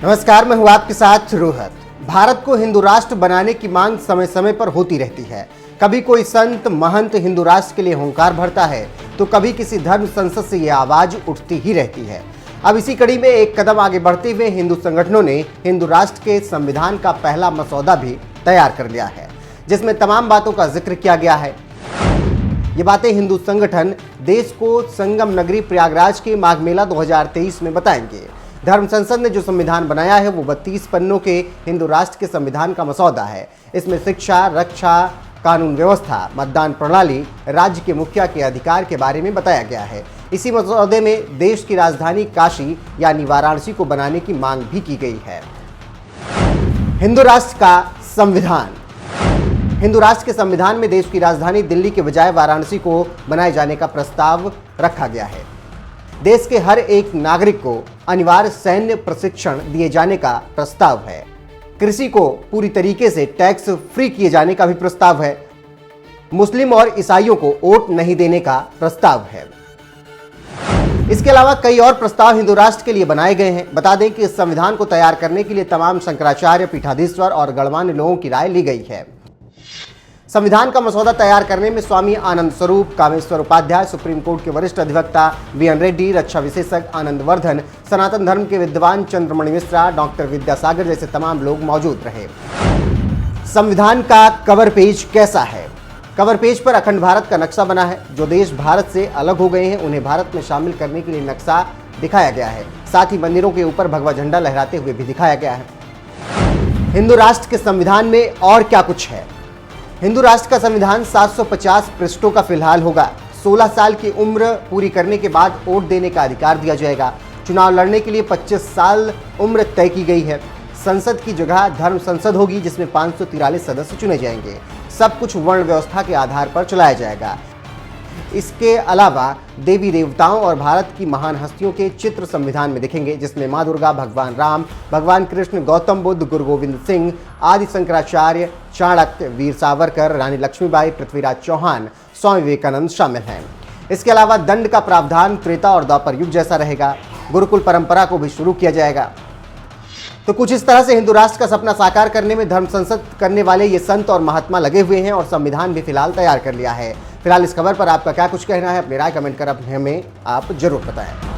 नमस्कार, मैं हूं आपके साथ रोहत। भारत को हिंदू राष्ट्र बनाने की मांग समय समय पर होती रहती है। कभी कोई संत महंत हिंदू राष्ट्र के लिए हुंकार भरता है तो कभी किसी धर्म संसद से यह आवाज उठती ही रहती है। अब इसी कड़ी में एक कदम आगे बढ़ते हुए हिंदू संगठनों ने हिंदू राष्ट्र के संविधान का पहला मसौदा भी तैयार कर लिया है, जिसमें तमाम बातों का जिक्र किया गया है। ये बातें हिंदू संगठन देश को संगम नगरी प्रयागराज के माघ मेला 2023 में बताएंगे। धर्म संसद ने जो संविधान बनाया है वो 32 पन्नों के हिंदू राष्ट्र के संविधान का मसौदा है। इसमें शिक्षा, रक्षा, कानून व्यवस्था, मतदान प्रणाली, राज्य के मुखिया के अधिकार के बारे में बताया गया है। इसी मसौदे में देश की राजधानी काशी यानी वाराणसी को बनाने की मांग भी की गई है। हिंदू राष्ट्र का संविधान। हिंदू राष्ट्र के संविधान में देश की राजधानी दिल्ली के बजाय वाराणसी को बनाए जाने का प्रस्ताव रखा गया है। देश के हर एक नागरिक को अनिवार्य सैन्य प्रशिक्षण दिए जाने का प्रस्ताव है। कृषि को पूरी तरीके से टैक्स फ्री किए जाने का भी प्रस्ताव है। मुस्लिम और ईसाइयों को वोट नहीं देने का प्रस्ताव है। इसके अलावा कई और प्रस्ताव हिंदू राष्ट्र के लिए बनाए गए हैं। बता दें कि इस संविधान को तैयार करने के लिए तमाम शंकराचार्य, पीठाधीश्वर और गणमान्य लोगों की राय ली गई है। संविधान का मसौदा तैयार करने में स्वामी आनंद स्वरूप, कामेश्वर उपाध्याय, सुप्रीम कोर्ट के वरिष्ठ अधिवक्ता वीएन रेड्डी, रक्षा विशेषज्ञ आनंद वर्धन, सनातन धर्म के विद्वान चंद्रमणि मिश्रा, डॉक्टर विद्यासागर जैसे तमाम लोग मौजूद रहे। संविधान का कवर पेज कैसा है? कवर पेज पर अखंड भारत का नक्शा बना है। जो देश भारत से अलग हो गए हैं उन्हें भारत में शामिल करने के लिए नक्शा दिखाया गया है। साथ ही मंदिरों के ऊपर भगवा झंडा लहराते हुए भी दिखाया गया है। हिंदू राष्ट्र के संविधान में और क्या कुछ है? हिंदू राष्ट्र का संविधान 750 पृष्ठों का फिलहाल होगा। 16 साल की उम्र पूरी करने के बाद वोट देने का अधिकार दिया जाएगा। चुनाव लड़ने के लिए 25 साल उम्र तय की गई है। संसद की जगह धर्म संसद होगी, जिसमें 543 सदस्य चुने जाएंगे। सब कुछ वर्ण व्यवस्था के आधार पर चलाया जाएगा। इसके अलावा देवी देवताओं और भारत की महान हस्तियों के चित्र संविधान में दिखेंगे, जिसमें माँ दुर्गा, भगवान राम, भगवान कृष्ण, गौतम बुद्ध, गुरु गोविंद सिंह, आदि शंकराचार्य, चाणक्य, वीर सावरकर, रानी लक्ष्मीबाई, पृथ्वीराज चौहान, स्वामी विवेकानंद शामिल हैं। इसके अलावा दंड का प्रावधान त्रेता और द्वापर युग जैसा रहेगा। गुरुकुल परंपरा को भी शुरू किया जाएगा। तो कुछ इस तरह से हिंदू राष्ट्र का सपना साकार करने में धर्म संसद करने वाले ये संत और महात्मा लगे हुए हैं और संविधान भी फिलहाल तैयार कर लिया है। फिलहाल इस खबर पर आपका क्या कुछ कहना है? अपनी राय कमेंट कर हमें आप जरूर बताएं।